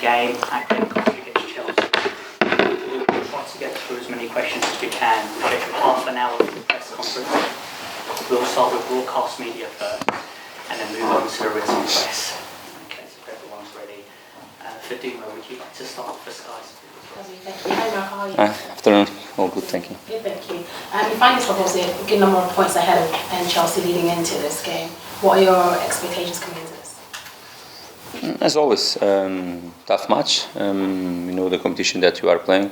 game at against Chelsea. We'll try to get through as many questions as we can. We'll schedule half an hour for the press conference. We'll start with broadcast media first, and then move on to the written press. Okay, so if everyone's ready. Faduma, would you like to start for Sky? Thank you. Hi Marco, how are you? Hi, afternoon. All good, thank you. Good, thank you. You find yourself obviously a good number of points ahead of Chelsea leading into this game. What are your expectations coming into this? As always, tough match. You know the competition that you are playing,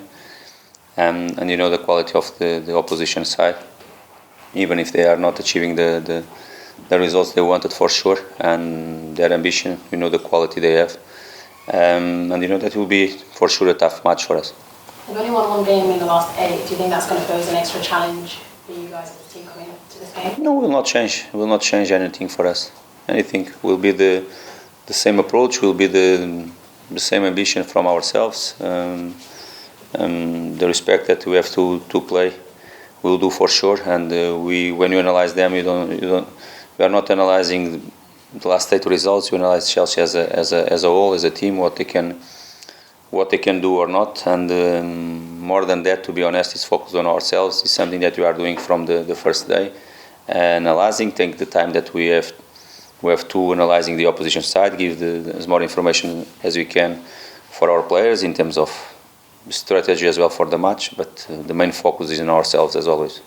and you know the quality of the opposition side. Even if they are not achieving the results they wanted for sure, and their ambition, you know the quality they have. And you know that will be for sure a tough match for us. You've only won one game in the last 8. Do you think that's going to pose an extra challenge for you guys as a team coming into this game? No, will not change. Will not change anything for us. Anything will be the same approach. Will be the same ambition from ourselves. The respect that we have to play, we'll do for sure. And when you analyze them, we are not analyzing the last 8 results. You analyze Chelsea as a whole, as a team, what they can do or not, and more than that, to be honest, it's focused on ourselves. It's something that we are doing from the first day, analyzing. Take the time that we have to analyzing the opposition side, give as more information as we can for our players in terms of strategy as well for the match. But the main focus is on ourselves as always.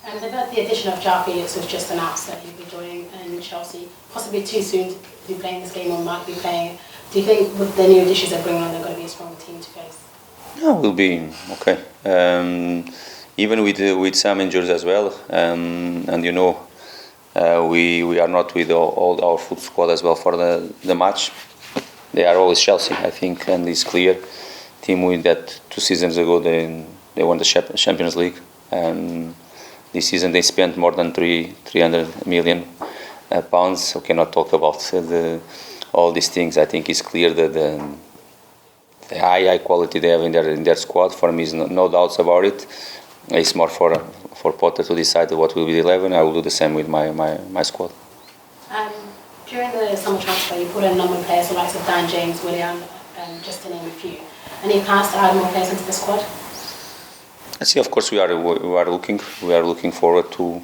And the addition of João Felix was just announced that he'll be joining in Chelsea, possibly too soon to be playing this game or might be playing. Do you think with the new additions they're bringing on, they're going to be a stronger team to face? No, we'll be okay. Even with some injuries as well, and you know, we are not with all our full squad as well for the match. They are always Chelsea, I think, and it's clear. Team with that 2 seasons ago they won the Champions League, and this season they spent more than 300 million pounds. So cannot talk about all these things. I think it's clear that the high quality they have in their squad. For me, is no doubts about it. It's more for Potter to decide what will be the 11. I will do the same with my squad. During the summer transfer, you put in a number of players, the likes of Dan James, Willian, just to name a few. Any plans to add more players into the squad? I see. Of course, we are looking forward to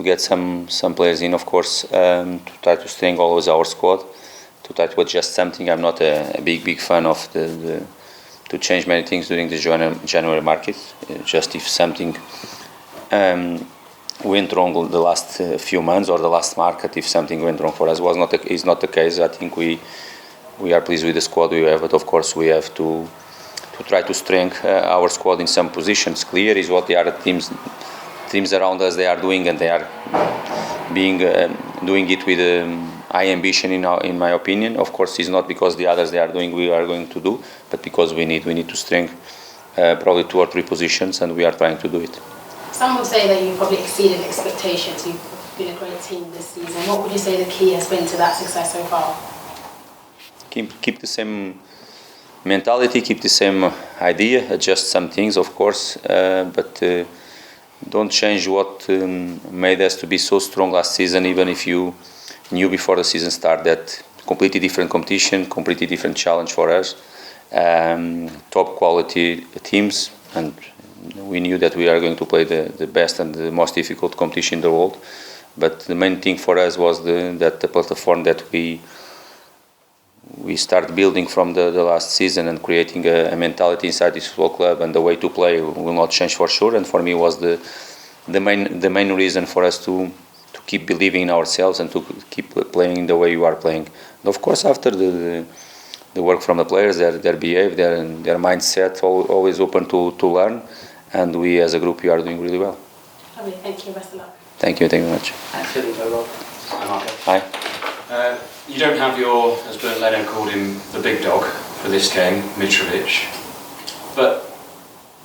get some players in. Of course, to try to strengthen always our squad, to try to adjust something. I'm not a big fan of to change many things during the January market. Just if something went wrong the last few months or the last market, if something went wrong for us, is not the case. I think we are pleased with the squad we have, but of course we have to try to strengthen our squad in some positions. Clear is what the other teams around us they are doing, and they are doing it with high ambition in my opinion. Of course, it's not because the others they are doing we are going to do, but because we need to strengthen probably 2 or 3 positions, and we are trying to do it. Some would say that you probably exceeded expectations. You've been a great team this season. What would you say the key has been to that success so far? Keep the same mentality, keep the same idea, adjust some things, of course, but don't change what made us to be so strong last season. Even if you knew before the season started that completely different competition, completely different challenge for us, top quality teams, and we knew that we are going to play the best and the most difficult competition in the world. But the main thing for us was that the platform that we start building from the last season and creating a mentality inside this football club, and the way to play will not change for sure. And for me was the main reason for us to keep believing in ourselves and to keep playing the way you are playing. And of course, after the work from the players, their behavior, their mindset, always open to learn, and we as a group we are doing really well. Lovely, thank you. Best of luck. Thank you very much. Hi. Hi. You don't have your, as Bernd Leno called him, the big dog for this game, Mitrovic. But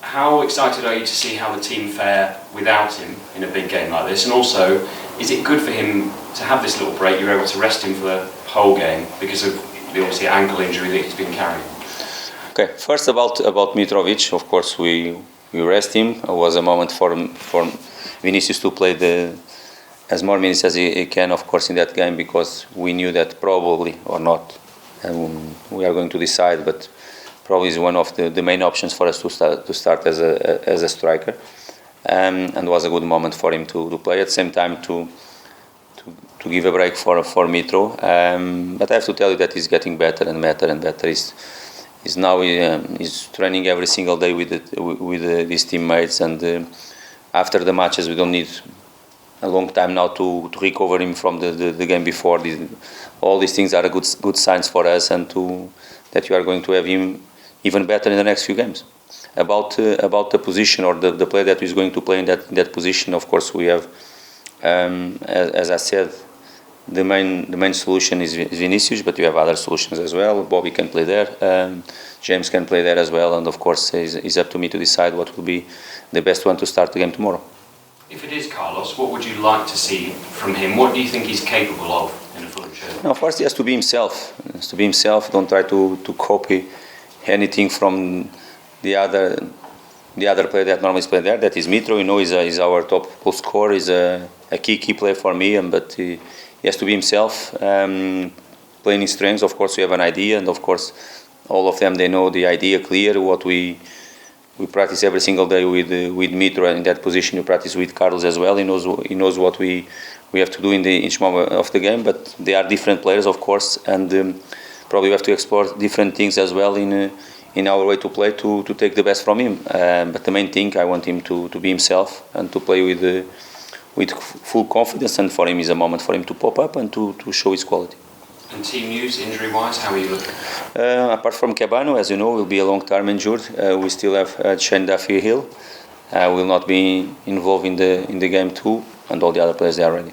how excited are you to see how the team fare without him in a big game like this? And also, is it good for him to have this little break? You're able to rest him for the whole game because of the obviously ankle injury that he's been carrying. Okay, first about Mitrovic, of course we rest him. It was a moment for Vinicius to play as more minutes as he can, of course, in that game, because we knew that probably or not, we are going to decide, but probably is one of the main options for us to start as a striker, and was a good moment for him to play. At the same time to give a break for Mitro, but I have to tell you that he's getting better and better and better. He's now he's training every single day with his teammates, and after the matches we don't need a long time now to recover him from the game before. All these things are good signs for us, and that you are going to have him even better in the next few games. About the position or the player that is going to play in that position, of course we have, as I said, the main solution is Vinicius, but you have other solutions as well. Bobby can play there, James can play there as well, and of course it's up to me to decide what will be the best one to start the game tomorrow. If it is Carlos, what would you like to see from him? What do you think he's capable of in a Fulham shirt? No, first he has to be himself. He has to be himself. Don't try to copy anything from the other player that normally plays there. That is Mitro. You know, he's our top goal scorer. He's a key player for me. But he has to be himself. Playing his strengths. Of course, we have an idea, and of course, all of them they know the idea clear. What we practice every single day with Mitro, and in that position we practice with Carlos as well. He knows what we have to do in each moment of the game. But they are different players, of course, and probably we have to explore different things as well in our way to play to take the best from him. But the main thing, I want him to be himself and to play with full confidence. And for him is a moment for him to pop up and to show his quality. And team news, injury-wise, how are you looking? Apart from Cabano, as you know, will be a long-term injured. We still have Shane Duffy-Hill. Will not be involved in the game too, and all the other players they are ready.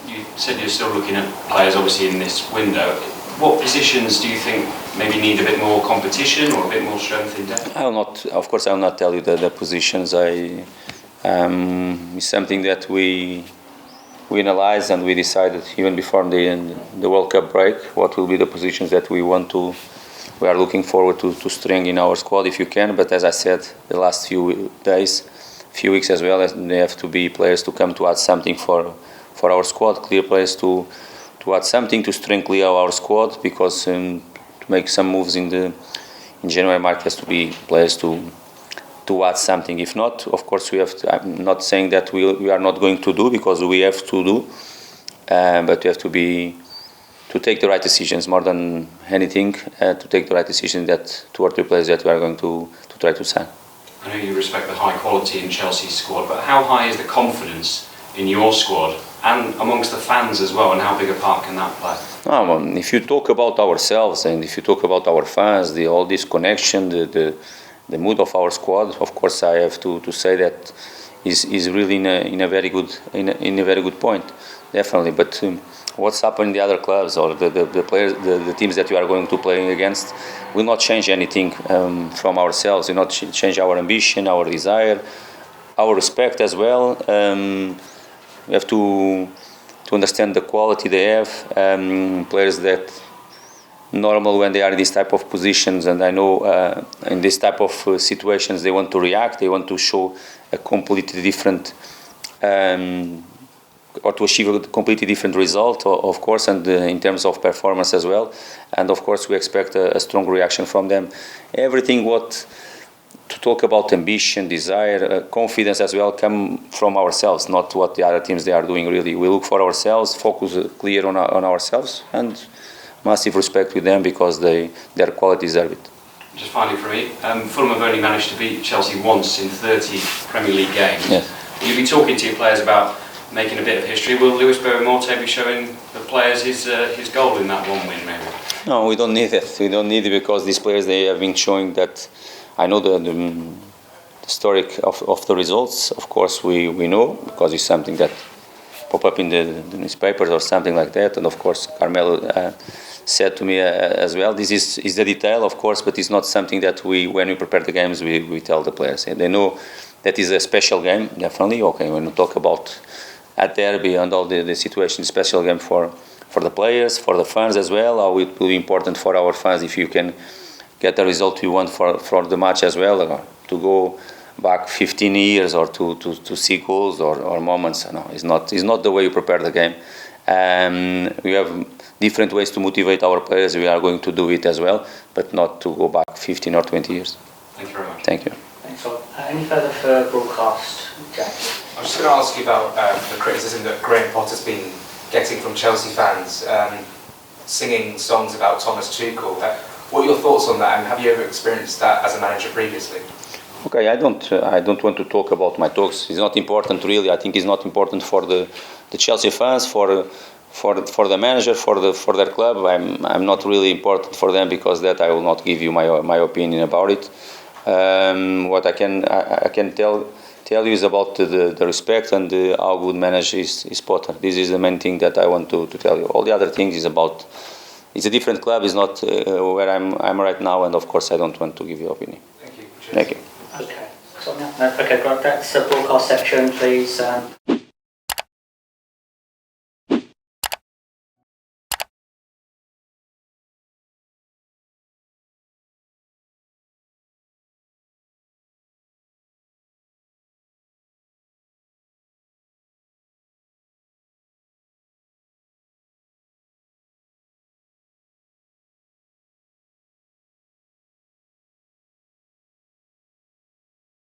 You said you're still looking at players, obviously, in this window. What positions do you think maybe need a bit more competition or a bit more strength in depth? Of course, I will not tell you the positions. It's something that we analyzed and we decided even before the World Cup break what will be the positions that we are looking forward to strengthen in our squad if you can. But as I said, the last few weeks as well, they have to be players to come to add something for our squad, clear players to add something to strengthen our squad, because to make some moves in January market has to be players to add something. If not, of course we have to, I'm not saying that we are not going to do, because we have to do, but we have to take the right decisions more than anything, to take the right decision that 2 or 3 players that we are going to try to sign. I know you respect the high quality in Chelsea's squad, but how high is the confidence in your squad and amongst the fans as well, and how big a part can that play? If you talk about ourselves and if you talk about our fans, all this connection, the mood of our squad, of course I have to say that is really in a very good point, definitely. But what's happened in the other clubs or the players, the teams that we are going to play against, will not change anything from ourselves. Will not change our ambition, our desire, our respect as well. We have to understand the quality they have, players that normal when they are in this type of positions, and I know in this type of situations they want to react, they want to show a completely different or to achieve a completely different result, of course, and in terms of performance as well. And of course we expect a strong reaction from them. Everything what to talk about ambition, desire, confidence as well come from ourselves, not what the other teams they are doing. Really, we look for ourselves, focus clear on ourselves, and massive respect with them because their quality deserve it. Just finally for me, Fulham have only managed to beat Chelsea once in 30 Premier League games. Yes. Will you be talking to your players about making a bit of history? Will Luis Berrimorte be showing the players his goal in that one win, maybe? No, we don't need it. We don't need it because these players they have been showing that. I know the historic of the results. Of course, we know because it's something that pop up in the newspapers or something like that. And of course, Carmelo said to me as well. This is the detail, of course, but it's not something that when we prepare the games we tell the players. They know that is a special game, definitely. Okay, when we talk about a derby and all the situation, special game for the players, for the fans as well. How it will be important for our fans if you can get the result you want for the match as well. To go back 15 years or to see goals or moments, no, it's not the way you prepare the game. We have different ways to motivate our players. We are going to do it as well, but not to go back 15 or 20 years. Thank you very much. Thank you. Thanks, Rob. Any further for broadcast, Jack? I was just going to ask you about the criticism that Graham Potter's been getting from Chelsea fans, singing songs about Thomas Tuchel. What are your thoughts on that, and have you ever experienced that as a manager previously? Okay, I don't want to talk about my talks. It's not important, really. I think it's not important for the Chelsea fans, for the manager, for their club. I'm not really important for them, because that I will not give you my opinion about it. What I can tell you is about the respect and how good manager is Potter. This is the main thing that I want to tell you. All the other things is about. It's a different club. It's not where I'm right now, and of course I don't want to give you opinion. Thank you. Cheers. Thank you. Okay. So, okay, great. That's the broadcast section, please.